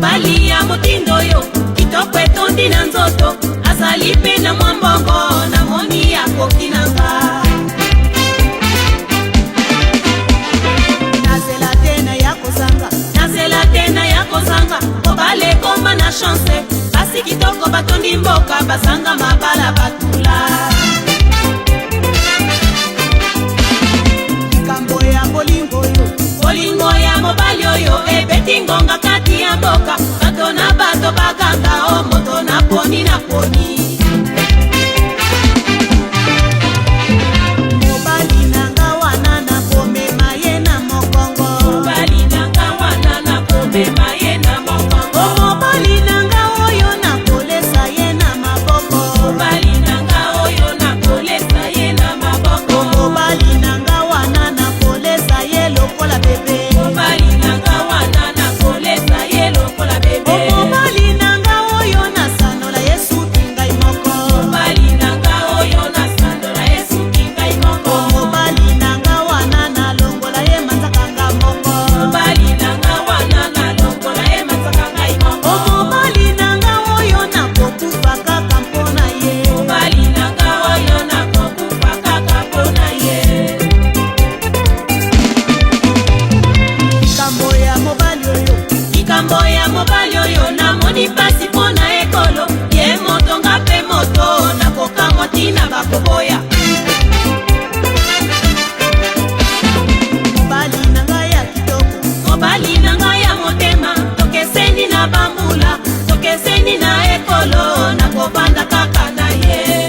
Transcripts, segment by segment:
mobali ya motindo yo kitoko etondi na nzoto azali pe na mwa mbongo na moni ya kokinanga nazela tena ya kozanga mobale komba na chance basi kitoko batondi mboka basanga mabala batula likambo ya bolingo ya mobali oyo ebeti ngonga kati ya mboka bato na bato bakanga o moto na poni na poni mobali nanga wana na komema ye na mokongo mobali nanga wana na komema ye na mokongo mobali nanga oyo na kolesa ye na maboko mobali nanga oyo na kolesa ye na maboko mobali nanga wana na kolesa ye lokola bebe mobali nanga wana na kolesa ye lokola bebe mobali nanga oyo na sanola Yesu kingai moko mobali nanga oyo na sanola Yesu kingai moko mobali nanga wana na longola ye matakanga moko mobali nanga wana na longola ye matakanga moko mobali nanga oyo na kokufa kaka mpona ye mobali nanga oyo na kokufa kaka mpona ye likambo ya mobali oyo namoni pasi mpona ekolo ye moto nga mpe moto nakokamwa ntina bakoboya mobali na ngai ya kitoko mobali na ngai ya motema tokeseni na bambula tokeseni na ekolo nakobanda kaka na ye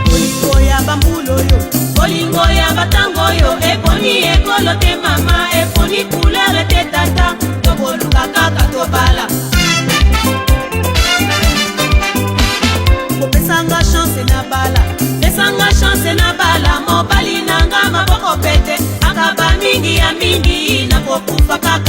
bolingo ya bambula oyo bolingo ya batango oyo eponi ekolo te mama eponi couleur te tata tokoluka kaka tobala kopesanga chance na bala pesanga chance na bala mobali nanga maboko pete akaba mingi ya mingi nakokufa kaka